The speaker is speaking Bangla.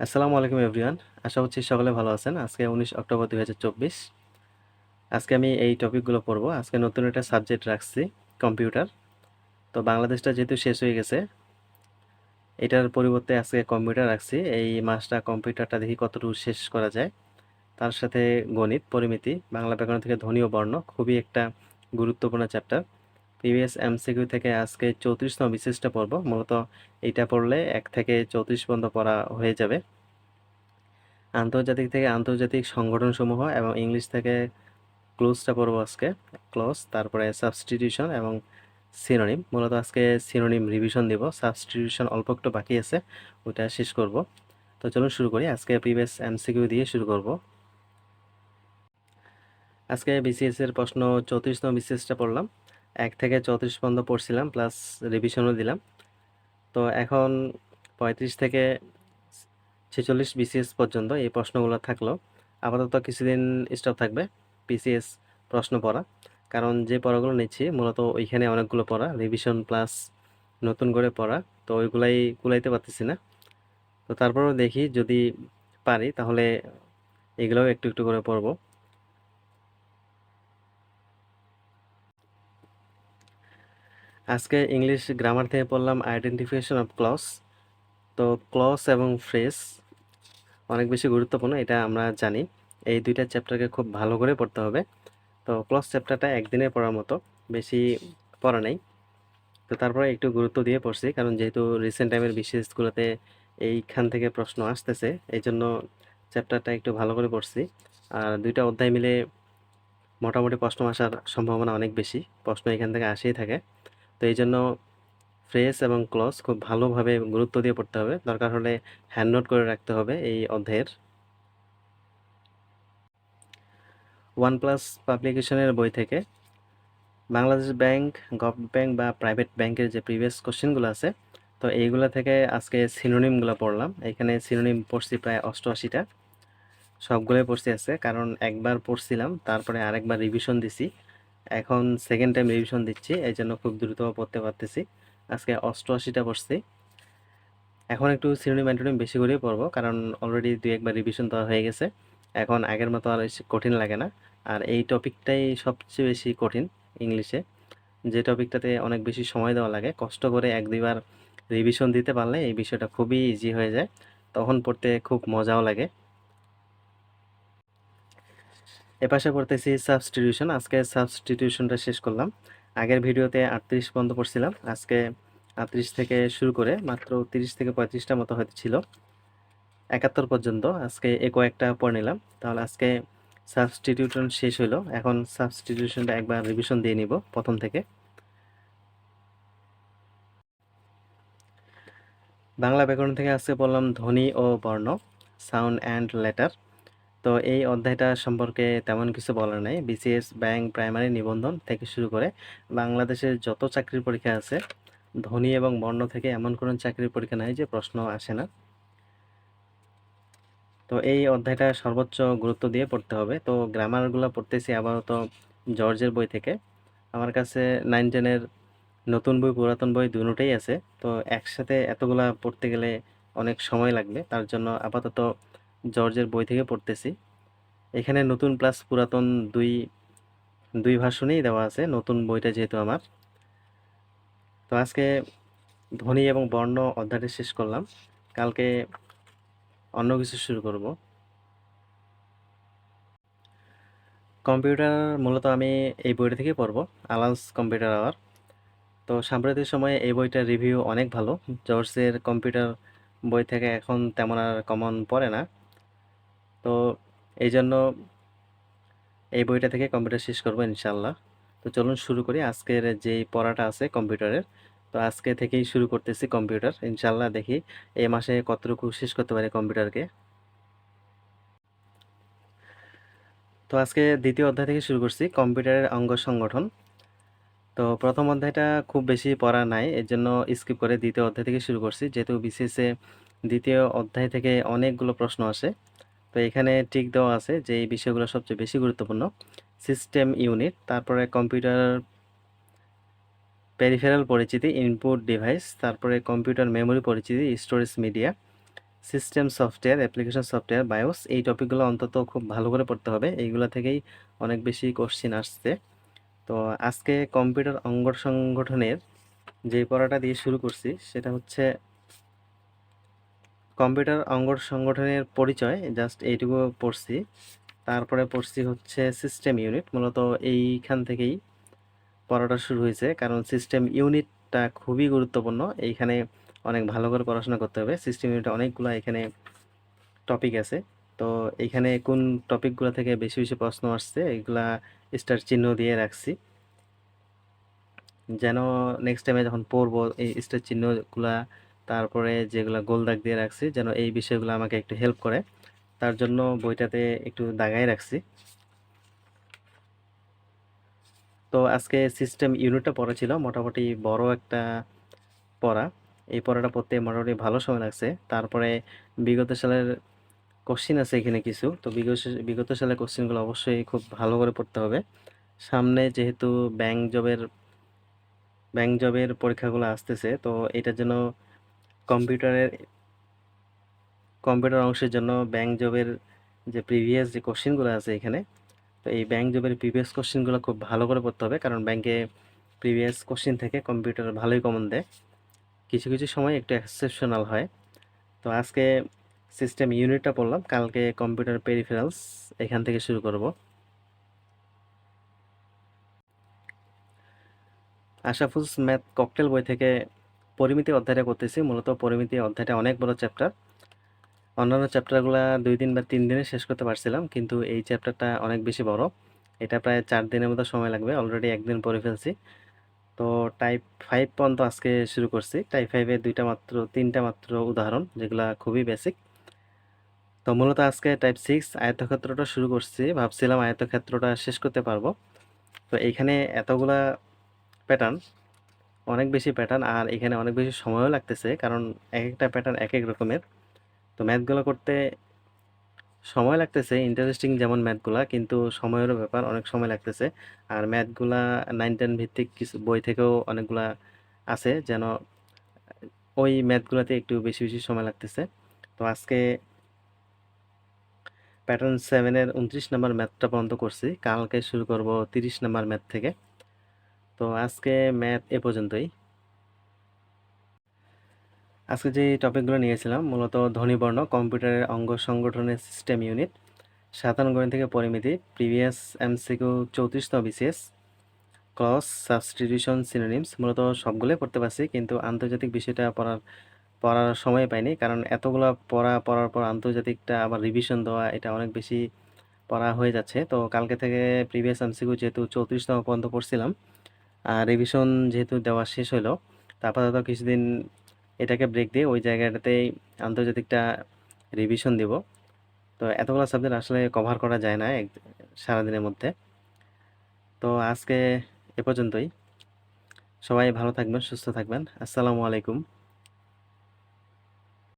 আসসালামু আলাইকুম এভরিওয়ান। আশা করছি সকলে ভালো আছেন। আজকে 19 অক্টোবর 2024। আজকে আমি এই টপিকগুলো পড়বো। আজকে নতুন একটা সাবজেক্ট রাখছি, কম্পিউটার। তো বাংলাদেশটা যেহেতু শেষ হয়ে গেছে, এটার পরিবর্তে আজকে কম্পিউটার রাখছি। এই মাসটা কম্পিউটারটা দেখি কতটুকু শেষ করা যায়। তার সাথে গণিত, পরিমিতি, বাংলা ব্যাকরণ থেকে ধ্বনি ও বর্ণ, খুবই একটা গুরুত্বপূর্ণ চ্যাপ্টার। প্রিভিয়াস এমসিকিউ থেকে আজকে 34তম বিসিএসটা পড়বো। মূলত এইটা পড়লে 1 থেকে 34 পর্যন্ত পড়া হয়ে যাবে। আন্তর্জাতিক থেকে আন্তর্জাতিক সংগঠনসমূহ এবং ইংলিশ থেকে ক্লোজটা পড়বো আজকে, ক্লোজ, তারপরে সাবস্টিটিউশন এবং সিনোনিম। মূলত আজকে সিনোনিম রিভিশন দিব, সাবস্টিটিউশন অল্প একটু বাকি আছে, ওটা শেষ করব। তো চলুন শুরু করি। আজকে প্রিভিয়াস এমসিকিউ দিয়ে শুরু করব। আজকে বিসিএস এর প্রশ্ন 34তম বিসিএসটা পড়লাম, 1 থেকে 34 পর্যন্ত পড়ছিলাম, প্লাস রিভিশনও দিলাম। তো এখন 35 থেকে 46 বিসিএস পর্যন্ত এই প্রশ্নগুলো থাকলো। আপাতত কিছুদিন স্টপ থাকবে বিসিএস প্রশ্ন পড়া, কারণ যে পড়াগুলো নিচ্ছি মূলত ওইখানে অনেকগুলো পড়া রিভিশন প্লাস নতুন করে পড়া, তো ওইগুলাই কুলাইতে পারতেছি না। তো তারপরেও দেখি যদি পারি তাহলে এগুলোও একটু একটু করে পড়বো। আজকে ইংলিশ গ্রামার থেকে পড়লাম আইডেন্টিফিকেশন অফ ক্লজ। তো ক্লজ এবং ফ্রেজ অনেক বেশি গুরুত্বপূর্ণ, এটা আমরা জানি। এই দুইটা চ্যাপ্টারকে খুব ভালো করে পড়তে হবে। তো ক্লজ চ্যাপ্টারটা একদিনে পড়ার মতো, বেশি পড়া নেই। তো তারপরে একটু গুরুত্ব দিয়ে পড়ছি, কারণ যেহেতু রিসেন্ট টাইমের বিসিএসগুলোতে এইখান থেকে প্রশ্ন আসতেছে, এই জন্য চ্যাপ্টারটা একটু ভালো করে পড়ছি। আর দুইটা অধ্যায় মিলে মোটামুটি প্রশ্ন আসার সম্ভাবনা অনেক বেশি, প্রশ্ন এখান থেকে আসেই থাকে। তো এই জন্য ফ্রেজ এবং ক্লজ খুব ভালোভাবে গুরুত্ব দিয়ে পড়তে হবে, দরকার হলে হ্যান্ড নোট করে রাখতে হবে এই অধ্যায়ের। ওয়ান প্লাস পাবলিকেশনের বই থেকে বাংলাদেশ ব্যাংক, গভ ব্যাংক বা প্রাইভেট ব্যাংকের যে প্রিভিয়াস কোশ্চেনগুলো আছে, তো এইগুলো থেকে আজকে সিনোনিমগুলো পড়লাম। এখানে সিনোনিম পড়ছি প্রায় 88টা, সবগুলোই পড়ছি আছে, কারণ একবার পড়ছিলাম তারপরে আরেকবার রিভিশন দিছি, এখন সেকেন্ড টাইম রিভিশন দিচ্ছি, এই জন্য খুব দ্রুত পড়তে পারতেছি। আজকে 88টা পড়ছি। এখন একটু সিনোনিম অ্যান্টোনিম বেশি করেই পড়বো, কারণ অলরেডি 2-1বার রিভিশন দেওয়া হয়ে গেছে। এখন আগের মতো আর কঠিন লাগে না। আর এই টপিকটাই সবচেয়ে বেশি কঠিন ইংলিশে, যে টপিকটাতে অনেক বেশি সময় দেওয়া লাগে। কষ্ট করে 1-2বার রিভিশন দিতে পারলে এই বিষয়টা খুবই ইজি হয়ে যায়, তখন পড়তে খুব মজাও লাগে। এপাশে পড়তেছি সাবস্টিটিউশন। আজকে সাবস্টিটিউশনটা শেষ করলাম। আগের ভিডিওতে 38 পর্যন্ত পড়ছিলাম, আজকে 38 থেকে শুরু করে মাত্র 30 থেকে 35টা মতো হয়তো ছিল, 71 পর্যন্ত আজকে কয়েকটা পড়ে নিলাম। তাহলে আজকে সাবস্টিটিউশন শেষ হলো। এখন সাবস্টিটিউশনটা একবার রিভিশন দিয়ে নিব প্রথম থেকে। বাংলা ব্যাকরণ থেকে আজকে পড়লাম ধ্বনি ও বর্ণ, সাউন্ড অ্যান্ড লেটার। তো এই অধ্যায়টা সম্পর্কে তেমন কিছু বলার নাই। বিসিএস, ব্যাংক, প্রাইমারি, নিবন্ধন থেকে শুরু করে বাংলাদেশের যত চাকরির পরীক্ষা আছে, ধ্বনি এবং বর্ণ থেকে এমন কোনো চাকরির পরীক্ষা নাই যে প্রশ্ন আসে না। তো এই অধ্যায়টা সর্বোচ্চ গুরুত্ব দিয়ে পড়তে হবে। তো গ্রামারগুলো পড়তেছি আপাতত জর্জের বই থেকে। আমার কাছে 9-10-এর নতুন বই, পুরাতন বই দুটোই আছে। তো একসাথে এতগুলা পড়তে গেলে অনেক সময় লাগবে, তার জন্য আপাতত জর্জের বই থেকে পড়তেছি। এখানে নতুন প্লাস পুরাতন দুই দুই ভার্সনেই দেওয়া আছে, নতুন বইটা যেহেতু আমার। তো আজকে ধ্বনি এবং বর্ণ অধ্যায়টা শেষ করলাম, কালকে অন্য কিছু শুরু করব। কম্পিউটার মূলত আমি এই বইটা থেকেই পড়বো, আলান্স কম্পিউটার আওয়ার। তো সাম্প্রতিক সময়ে এই বইটার রিভিউ অনেক ভালো। জর্জের কম্পিউটার বই থেকে এখন তেমন আর কমন পড়ে না, তো এই জন্য এই বইটা থেকে কম্পিউটার শেষ করবো ইনশাল্লাহ। তো চলুন শুরু করি আজকের যে পড়াটা আছে কম্পিউটারের। তো আজকে থেকেই শুরু করতেছি কম্পিউটার, ইনশাল্লাহ দেখি এই মাসে কতটুকু শেষ করতে পারি কম্পিউটারকে। তো আজকে দ্বিতীয় অধ্যায় থেকে শুরু করছি, কম্পিউটারের অঙ্গ সংগঠন। তো প্রথম অধ্যায়টা খুব বেশি পড়া নাই, এর জন্য স্কিপ করে দ্বিতীয় অধ্যায় থেকে শুরু করছি, যেহেতু বিসিএসে দ্বিতীয় অধ্যায় থেকে অনেকগুলো প্রশ্ন আসে। তো এখানে টিক দেওয়া আছে যে এই বিষয়গুলো সবচেয়ে বেশি গুরুত্বপূর্ণ। সিস্টেম ইউনিট, তারপরে কম্পিউটার পেরিফেরাল পরিচিতি, ইনপুট ডিভাইস, তারপরে কম্পিউটার মেমোরি পরিচিতি, storage media, system software, application software, bias, এই টপিকগুলো অন্তত খুব ভালো করে পড়তে হবে। এইগুলো থেকেই অনেক বেশি কোশ্চিন আসছে। তো আজকে কম্পিউটার অঙ্গ সংগঠনের যে পড়াটা দিয়ে শুরু করছি সেটা হচ্ছে কম্পিউটার অঙ্গ সংগঠনের পরিচয়, জাস্ট এইটুকু পড়ছি। তারপরে পড়ছি হচ্ছে সিস্টেম ইউনিট, মূলত এইখান থেকেই পড়াটা শুরু হয়েছে, কারণ সিস্টেম ইউনিটটা খুবই গুরুত্বপূর্ণ। এইখানে অনেক ভালো করে পড়াশোনা করতে হবে। সিস্টেম ইউনিটে অনেকগুলো এখানে টপিক আছে। তো এইখানে কোন টপিকগুলো থেকে বেশি বেশি প্রশ্ন আসছে এগুলা স্টার চিহ্ন দিয়ে রাখছি, যেন নেক্সট টাইমে যখন পড়বো এই স্টার চিহ্নগুলা, তারপরে যেগুলা গোল দাগ দিয়ে রাখছি, যেন এই বিষয়গুলো আমাকে একটু হেল্প করে। তার জন্য বইটাতে একটু দাগাই রাখছি। তো আজকে সিস্টেম ইউনিটটা পড়া ছিল, মোটামুটি বড় একটা পড়া। এই পড়াটা পড়তে মোটামুটি ভালো সময় লাগছে। তারপরে বিগত সালের কোশ্চিন আছে এখানে কিছু, তো বিগত সালের কোশ্চিনগুলো অবশ্যই খুব ভালো করে পড়তে হবে। সামনে যেহেতু ব্যাংক জবের পরীক্ষাগুলো আসতেছে, তো এটার জন্য কম্পিউটারের কম্পিউটার অংশের জন্য ব্যাংক জবের যে প্রিভিয়াস যে কোশ্চিনগুলো আছে এখানে, তো এই ব্যাংক জবের প্রিভিয়াস কোশ্চিনগুলো খুব ভালো করে পড়তে হবে, কারণ ব্যাংকে প্রিভিয়াস কোশ্চিন থেকে কম্পিউটার ভালোই কমন দেয়। কিছু কিছু সময় একটু এক্সেপশনাল হয়। তো আজকে সিস্টেম ইউনিটটা পড়লাম, কালকে কম্পিউটার পেরিফেরালস এখান থেকে শুরু করব। আশাফুজ ম্যাথ ককটেল বই থেকে পরিমিতি অধ্যায়টা করতেছি। মূলত পরিমিতি অধ্যায়টা অনেক বড় চ্যাপ্টার। অন্যান্য চ্যাপ্টারগুলো 2 দিন বা 3 দিনে শেষ করতে পারছিলাম, কিন্তু এই চ্যাপ্টারটা অনেক বেশি বড়। এটা প্রায় 4 দিনের মতো সময় লাগবে, অলরেডি একদিন পড়ে ফেলছি। তো টাইপ 5 পর্যন্ত আজকে শুরু করছি। টাইপ 5-এ 3টা মাত্র উদাহরণ, যেগুলা খুবই বেসিক। তো মূলত আজকে টাইপ 6 আয়তক্ষেত্রটা শুরু করছি, ভাবছিলাম আয়তক্ষেত্রটা শেষ করতে পারবো। তো এইখানে এতগুলা প্যাটার্ন, অনেক বেশি প্যাটার্ন, আর এখানে অনেক বেশি সময়ও লাগতেছে, কারণ এক একটা প্যাটার্ন এক এক রকমের। তো ম্যাথগুলো করতে সময় লাগতেছে, ইন্টারেস্টিং যেমন ম্যাথগুলা, কিন্তু সময়েরও ব্যাপার, অনেক সময় লাগতেছে। আর ম্যাথগুলা 9-10 ভিত্তিক কিছু বই থেকেও অনেকগুলা আছে, যেন ওই ম্যাথগুলাতে একটু বেশি বেশি সময় লাগতেছে। তো আজকে প্যাটার্ন 7-এর 29 নম্বর ম্যাথটা পর্যন্ত করছি, কালকে শুরু করব 30 নম্বর ম্যাথ থেকে। তো আজকে ম্যাথ এ পর্যন্তই। আজকে যে টপিকগুলো নিয়েছিলাম, মূলত ধ্বনিবর্ণ, কম্পিউটারের অঙ্গ সংগঠনের সিস্টেম ইউনিট, সাধারণ গণিত থেকে পরিমিতি, প্রিভিয়াস এমসিকিউ 34তম বিসিএস, ক্লজ, সাবস্টিটিউশন, সিনোনিমস, মূলত সবগুলোই পড়তে পারছি, কিন্তু আন্তর্জাতিক বিষয়টা পড়ার সময় পাইনি, কারণ এতগুলো পড়ার পর আন্তর্জাতিকটা আবার রিভিশন দেওয়া, এটা অনেক বেশি পড়া হয়ে যাচ্ছে। তো কালকে থেকে প্রিভিয়াস এমসিকিউ যেহেতু 34তম পর্যন্ত পড়ছিলাম, আর রিভিশন যেহেতু দেওয়া শেষ হলো, তা আপাতত কিছুদিন এটাকে ব্রেক দিয়ে ওই জায়গাটাতেই আন্তর্জাতিকটা রিভিশন দিব। তো এতগুলো সাবজেক্ট আসলে কভার করা যায় না সারাদিনের মধ্যে। তো আজকে এ পর্যন্তই। সবাই ভালো থাকবেন, সুস্থ থাকবেন। আসসালামু আলাইকুম।